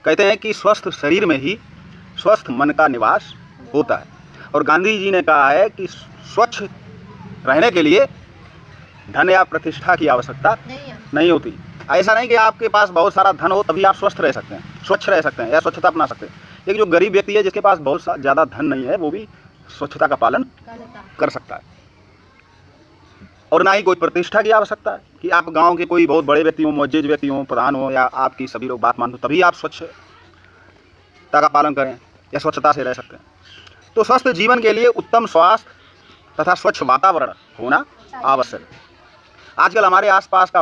कहते हैं कि स्वस्थ शरीर में ही स्वस्थ मन का निवास होता है। और गांधी जी ने कहा है कि स्वच्छ रहने के लिए धन या प्रतिष्ठा की आवश्यकता नहीं होती। ऐसा नहीं कि आपके पास बहुत सारा धन हो तभी आप स्वस्थ रह सकते हैं, स्वच्छ रह सकते हैं या स्वच्छता अपना सकते हैं। एक जो गरीब व्यक्ति है जिसके पास बहुत ज़्यादा धन नहीं है वो भी स्वच्छता का पालन कर सकता है। और ना ही कोई प्रतिष्ठा की आवश्यकता है कि आप गांव के कोई बहुत बड़े व्यक्ति हो, मुअज्जिज व्यक्ति हो, प्रधान हो, या आपकी सभी लोग बात मानो तभी आप स्वच्छता का पालन करें या स्वच्छता से रह सकते हैं। तो स्वस्थ जीवन के लिए उत्तम स्वास्थ्य तथा स्वच्छ वातावरण होना आवश्यक है। आजकल हमारे आसपास का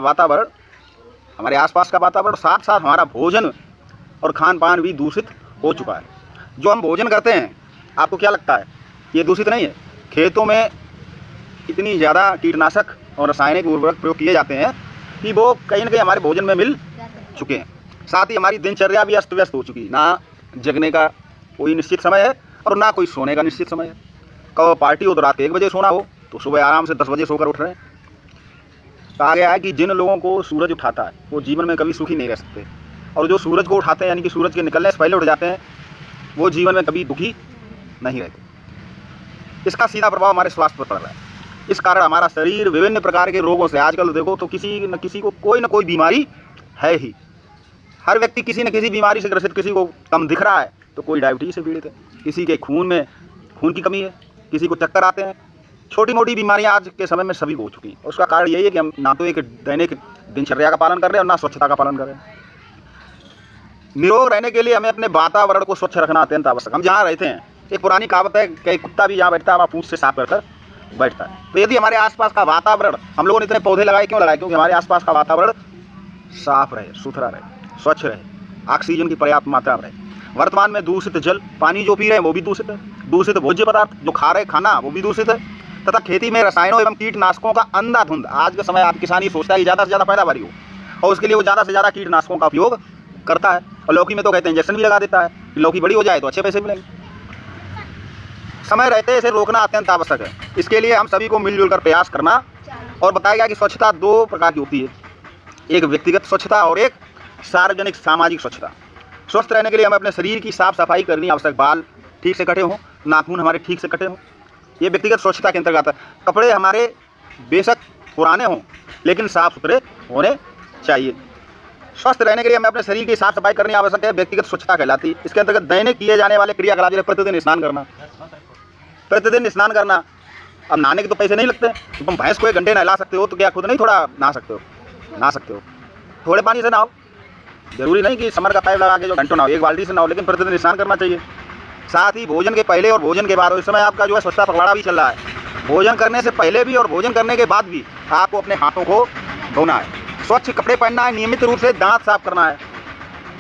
वातावरण साथ साथ हमारा भोजन और खान पान भी दूषित हो चुका है। जो हम भोजन करते हैं, आपको क्या लगता है ये दूषित नहीं है? खेतों में इतनी ज़्यादा कीटनाशक और रासायनिक उर्वरक प्रयोग किए जाते हैं कि वो कहीं ना कहीं हमारे भोजन में मिल चुके हैं। साथ ही हमारी दिनचर्या भी अस्त व्यस्त हो चुकी है। ना जगने का कोई निश्चित समय है और ना कोई सोने का निश्चित समय है। कब पार्टी हो तो रात 1 बजे सोना हो तो सुबह आराम से 10 बजे सोकर उठ रहे हैं। कहा गया है कि जिन लोगों को सूरज उठाता है वो जीवन में कभी सुखी नहीं रह सकते, और जो सूरज को उठाते हैं यानी कि सूरज के निकलने से पहले उठ जाते हैं वो जीवन में कभी दुखी नहीं रहते। इसका सीधा प्रभाव हमारे स्वास्थ्य पर पड़ रहा है। इस कारण हमारा शरीर विभिन्न प्रकार के रोगों से, आजकल देखो तो किसी न किसी को कोई ना कोई बीमारी है ही। हर व्यक्ति किसी न किसी बीमारी से ग्रसित, किसी को कम दिख रहा है तो कोई डायबिटीज से पीड़ित है, किसी के खून की कमी है, किसी को चक्कर आते हैं। छोटी मोटी बीमारियां आज के समय में सभी को हो चुकी हैं। उसका कारण यही है कि हम ना तो एक दैनिक दिनचर्या का पालन कर रहे हैं और ना स्वच्छता का पालन कर रहे हैं। निरोग रहने के लिए हमें अपने वातावरण को स्वच्छ रखना अत्यंत आवश्यक। हम जहाँ रहते हैं, एक पुरानी कहावत है कि कुत्ता भी जहाँ बैठता है वहाँ पूंछ से साफ कर बैठता है। तो यदि हमारे आसपास का वातावरण, हम लोगों ने इतने पौधे लगाए क्यों लगाए? क्योंकि हमारे आसपास का वातावरण साफ रहे, सुथरा रहे, स्वच्छ रहे, ऑक्सीजन की पर्याप्त मात्रा में रहे। वर्तमान में दूषित जल, पानी जो पी रहे हैं वो भी दूषित है, दूषित भोज्य पदार्थ जो खा रहे खाना वो भी दूषित है, तथा खेती में रसायनों एवं कीटनाशकों का अंधाधुंध, आज के समय आप किसान ये सोचता है कि ज़्यादा से ज़्यादा पैदावारी हो और उसके लिए वो ज़्यादा से ज़्यादा कीटनाशकों का उपयोग करता है। और लौकी में तो कहते हैं इंजेक्शन भी लगा देता है कि लौकी बड़ी हो जाए तो अच्छे पैसे मिलेंगे। समय रहते इसे रोकना अत्यंत आवश्यक है। इसके लिए हम सभी को मिलजुल कर प्रयास करना। और बताया गया कि स्वच्छता 2 प्रकार की होती है, एक व्यक्तिगत स्वच्छता और एक सार्वजनिक सामाजिक स्वच्छता। स्वस्थ रहने के लिए हमें अपने शरीर की साफ सफाई करनी आवश्यक। बाल ठीक से कटे हों, नाखून हमारे ठीक से कटे हों, ये व्यक्तिगत स्वच्छता के अंतर्गत है। कपड़े हमारे बेशक पुराने हों लेकिन साफ सुथरे होने चाहिए। स्वस्थ रहने के लिए हमें अपने शरीर की साफ सफाई करनी आवश्यक है, व्यक्तिगत स्वच्छता कहलाती है। इसके अंतर्गत दैनिक किए जाने वाले क्रियाकलाप जैसे प्रतिदिन स्नान करना। अब नहाने के तो पैसे नहीं लगते, तो तुम भैंस को 1 घंटे नहला सकते हो तो क्या खुद नहीं थोड़ा नहा सकते हो? थोड़े पानी से नहाओ, जरूरी नहीं कि समर का पाइप लगा के जो घंटों नहाओ, 1 बाल्टी से नहाओ, लेकिन प्रतिदिन स्नान करना चाहिए। साथ ही भोजन के पहले और भोजन के बाद, इस समय आपका जो है स्वच्छता पखवाड़ा भी चल रहा है। भोजन करने से पहले भी और भोजन करने के बाद भी आपको अपने हाथों को धोना है, स्वच्छ कपड़े पहनना है, नियमित रूप से दांत साफ करना है।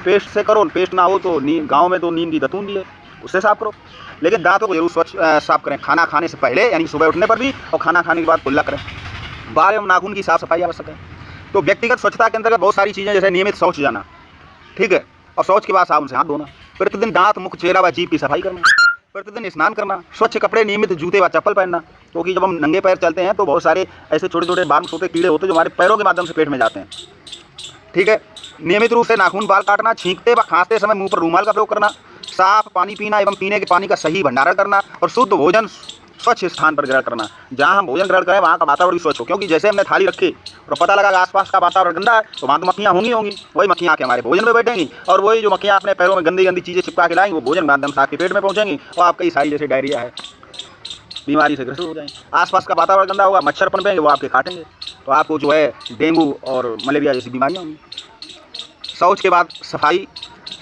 पेस्ट से करो, पेस्ट ना हो तो गाँव में तो नीम की दतून भी है, उससे साफ करो, लेकिन दांतों को जरूर स्वच्छ साफ करें। खाना खाने से पहले यानी सुबह उठने पर भी, और खाना खाने के बाद कुल्ला करें। बाल एवं नाखून की साफ सफाई आवश्यक है। तो व्यक्तिगत स्वच्छता के अंतर्गत बहुत सारी चीज़ें, जैसे नियमित शौच जाना, ठीक है, और शौच के बाद साबुन से हाथ धोना, प्रतिदिन दांत, मुख, चेहरा व जीभ की सफाई करना, प्रतिदिन स्नान करना, स्वच्छ कपड़े, नियमित जूते व चप्पल पहनना। क्योंकि जब हम नंगे पैर चलते हैं तो बहुत सारे ऐसे छोटे छोटे बाल छोटे कीड़े होते हैं जो हमारे पैरों के माध्यम से पेट में जाते हैं, ठीक है। नियमित रूप से नाखून, बाल काटना, छींकते व खांसते समय मुंह पर रूमाल का प्रयोग करना, साफ पानी पीना एवं पीने के पानी का सही भंडारण करना, और शुद्ध भोजन स्वच्छ स्थान पर ग्रहण करना। जहाँ हम भोजन ग्रहण करें वहाँ का वातावरण भी स्वच्छ हो, क्योंकि जैसे हमने थाली रखी और पता लगा कि आसपास का वातावरण गंदा है तो वहाँ तो मक्खियाँ होंगी, वही मक्खियाँ आके हमारे भोजन में बैठेंगी, और वही जो मक्खियाँ अपने पैरों में गंदी चीज़ें चिपका के लाएंगी वो भोजन माध्यम से आपके पेट में पहुँचेंगी और आप कई सारी जैसे डायरिया है, बीमारी से ग्रसित हो जाएंगे। आसपास का वातावरण गंदा होगा, मच्छर पनपेंगे, वो आपके काटेंगे तो आपको जो है डेंगू और मलेरिया जैसी बीमारियाँ होंगी। शौच के बाद सफाई,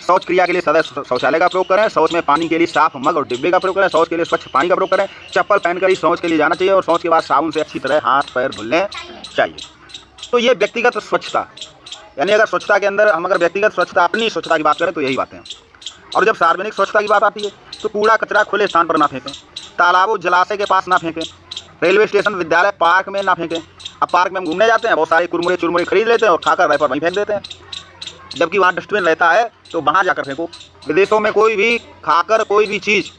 शौच क्रिया के लिए सदैव शौचालय का प्रयोग करें। शौच में पानी के लिए साफ मग और डिब्बे का प्रयोग करें। शौच के लिए स्वच्छ पानी का प्रयोग करें। चप्पल पहनकर ही शौच के लिए जाना चाहिए और शौच के बाद साबुन से अच्छी तरह हाथ पैर धुलने चाहिए। तो ये व्यक्तिगत स्वच्छता, यानी अगर स्वच्छता के अंदर हम अगर व्यक्तिगत स्वच्छता, अपनी स्वच्छता की बात करें तो यही बातें हैं। और जब सार्वजनिक स्वच्छता की बात आती है तो कूड़ा कचरा खुले स्थान पर ना फेंकें, तालाबों जलाशय के पास ना फेंकें, रेलवे स्टेशन, विद्यालय, पार्क में ना फेंकें। अब पार्क में हम घूमने जाते हैं, बहुत सारे कुरमुरे चुरमुरे खरीद लेते हैं और खाकर रैपर वहीं फेंक देते हैं, जबकि वहाँ डस्टबिन रहता है तो वहाँ जाकर फेंको। विदेशों में कोई भी खाकर कोई भी चीज़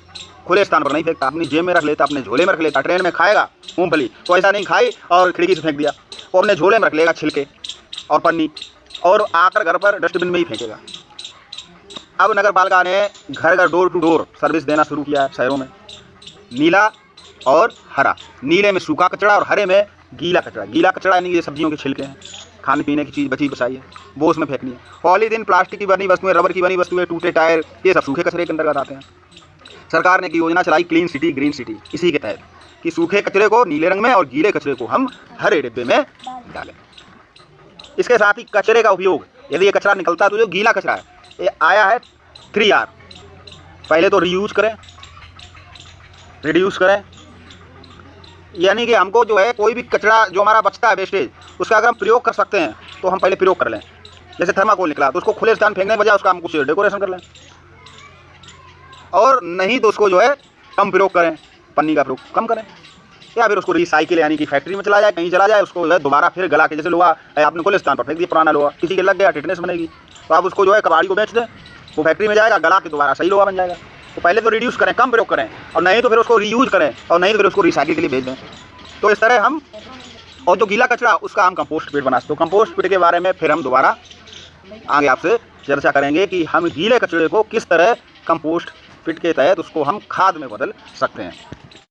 खुले स्थान पर नहीं फेंकता, अपनी जेब में रख लेता, अपने झोले में रख लेता। ट्रेन में खाएगा मूंगफली तो ऐसा नहीं खाई और खिड़की से फेंक दिया, वो अपने झोले में रख लेगा छिलके और पन्नी, और आकर घर पर डस्टबिन में ही फेंकेगा। अब नगर पालिका ने घर घर डोर टू डोर सर्विस देना शुरू किया है शहरों में। नीला और हरा, नीले में सूखा कचरा और हरे में गीला कचरा। गीला कचरा यानी ये सब्जियों के छिलके हैं, खाने पीने की चीज़ बची बचाई है, वो उसमें फेंकनी है। पॉलीथीन, प्लास्टिक की बनी वस्तुएं, रबर की बनी वस्तुएं, टूटे टायर, ये सब सूखे कचरे के अंतर्गत आते हैं। सरकार ने एक योजना चलाई क्लीन सिटी ग्रीन सिटी, इसी के तहत कि सूखे कचरे को नीले रंग में और गीले कचरे को हम हरे डिब्बे में डालें। इसके साथ ही कचरे का उपयोग, यदि ये कचरा निकलता है तो जो गीला कचरा है ये आया है 3R। पहले तो रीयूज करें, रिड्यूस करें, यानी कि हमको जो है कोई भी कचरा जो हमारा बचता है वेस्टेज, उसका अगर हम प्रयोग कर सकते हैं तो हम पहले प्रयोग कर लें। जैसे थर्माकोल निकला तो उसको खुले स्थान फेंकने के बजाय उसका हम कुछ डेकोरेशन कर लें, और नहीं तो उसको जो है कम प्रयोग करें, पन्नी का प्रयोग कम करें, या फिर उसको रिसाइकिल यानी कि फैक्ट्री में चला जाए, कहीं चला जाए, उसको जो है दोबारा फिर गला के, जैसे लोहा आपने खुले स्थान पर फेंक दिया, पुराना लोहा किसी के लग गया, टिटनेस बनेगी, तो आप उसको जो है कबाड़ी को बेच दें, वो फैक्ट्री में जाएगा, गला के दोबारा सही लोहा बन जाएगा। तो पहले तो रिड्यूस करें, कम प्रयोग करें, और नहीं तो फिर उसको रीयूज करें, और नहीं तो फिर उसको रिसाइकिल के लिए भेज दें। तो इस तरह हम, और जो गीला कचरा उसका हम कंपोस्ट पिट बना सकते। तो कंपोस्ट पिट के बारे में फिर हम दोबारा आगे आपसे चर्चा करेंगे कि हम गीले कचरे को किस तरह कंपोस्ट पिट के तहत उसको हम खाद में बदल सकते हैं।